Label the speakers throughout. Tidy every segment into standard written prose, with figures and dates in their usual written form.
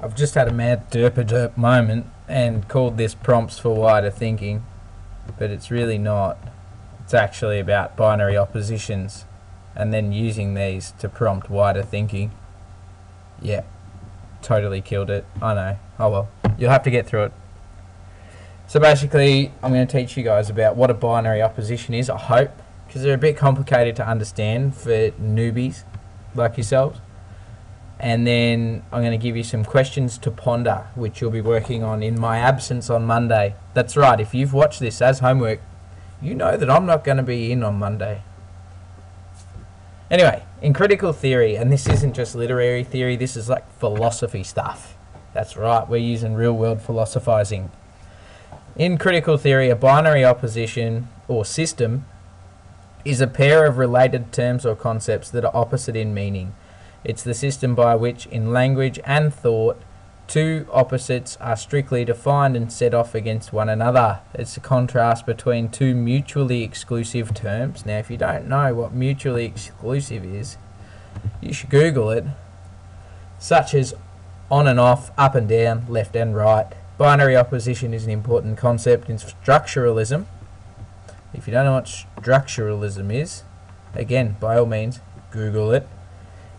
Speaker 1: I've just had a mad derp moment and called this prompts for wider thinking, but it's really not. It's actually about binary oppositions and then using these to prompt wider thinking. Yeah, totally killed it. I know. Oh well, you'll have to get through it. So basically, I'm going to teach you guys about what a binary opposition is, I hope, because they're a bit complicated to understand for newbies like yourselves. And then I'm going to give you some questions to ponder, which you'll be working on in my absence on Monday. That's right, if you've watched this as homework, you know that I'm not going to be in on Monday. Anyway, in critical theory, and this isn't just literary theory, this is like philosophy stuff. That's right, we're using real-world philosophizing. In critical theory, a binary opposition or system is a pair of related terms or concepts that are opposite in meaning. It's the system by which, in language and thought, two opposites are strictly defined and set off against one another. It's a contrast between two mutually exclusive terms. Now, if you don't know what mutually exclusive is, you should Google it, such as on and off, up and down, left and right. Binary opposition is an important concept in structuralism. If you don't know what structuralism is, again, by all means, Google it,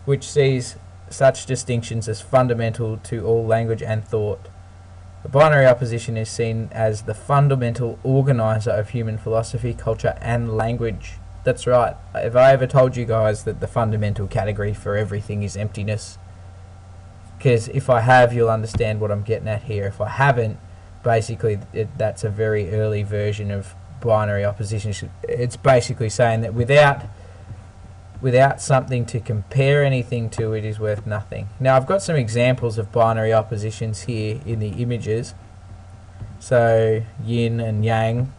Speaker 1: which sees such distinctions as fundamental to all language and thought. The binary opposition is seen as the fundamental organizer of human philosophy, culture, and language. That's right. Have I ever told you guys that the fundamental category for everything is emptiness? Because if I have, you'll understand what I'm getting at here. If I haven't, basically that's a very early version of binary opposition. It's basically saying that without something to compare anything to, it is worth nothing. Now, I've got some examples of binary oppositions here in the images. So, yin and yang,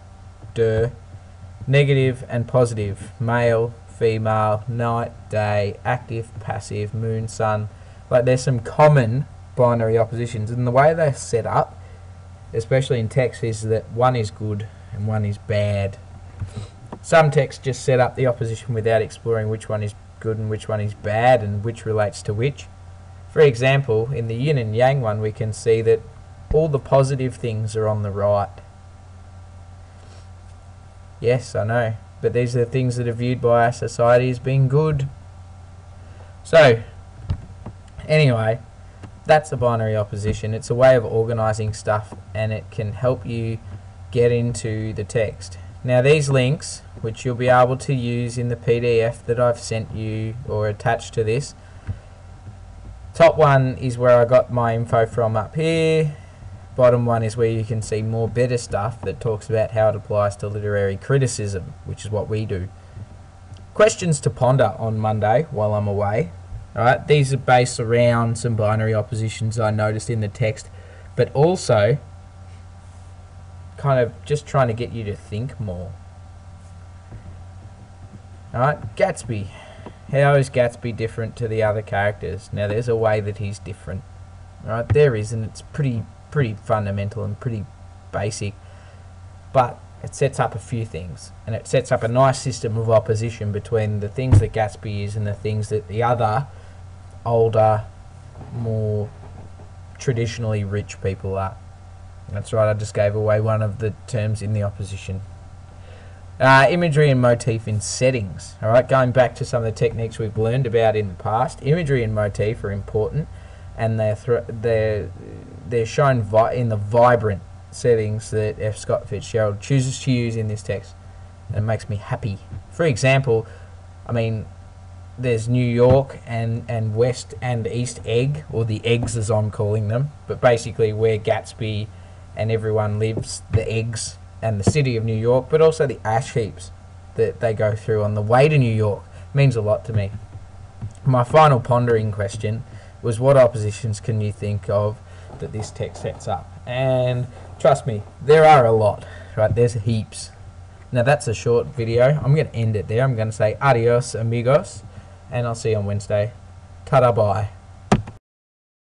Speaker 1: negative and positive, male, female, night, day, active, passive, moon, sun. Like, there's some common binary oppositions, and the way they're set up, especially in text, is that one is good and one is bad. Some texts just set up the opposition without exploring which one is good and which one is bad and which relates to which. For example, in the yin and yang one, we can see that all the positive things are on the right. Yes, I know, but these are the things that are viewed by our society as being good. So, anyway, that's a binary opposition. It's a way of organising stuff, and it can help you get into the text. Now, these links, which you'll be able to use in the PDF that I've sent you or attached to this. Top one is where I got my info from up here. Bottom one is where you can see more better stuff that talks about how it applies to literary criticism, which is what we do. Questions to ponder on Monday while I'm away. Alright, these are based around some binary oppositions I noticed in the text, but also kind of just trying to get you to think more. Alright, Gatsby. How is Gatsby different to the other characters? Now, there's a way that he's different. Alright, there is, and it's pretty fundamental and pretty basic. But it sets up a few things, and it sets up a nice system of opposition between the things that Gatsby is and the things that the other, older, more traditionally rich people are. That's right, I just gave away one of the terms in the opposition. Imagery and motif in settings. Alright, going back to some of the techniques we've learned about in the past, imagery and motif are important, and they're shown in the vibrant settings that F. Scott Fitzgerald chooses to use in this text, and it makes me happy. For example, I mean, there's New York and West and East Egg, or the Eggs as I'm calling them, but basically where Gatsby and everyone lives, the eggs and the city of New York, but also the ash heaps that they go through on the way to New York means a lot to me. My final pondering question was, what oppositions can you think of that this text sets up? And trust me, there are a lot, right? There's heaps. Now, that's a short video. I'm going to end it there. I'm going to say adios, amigos, and I'll see you on Wednesday. Ta-da, bye.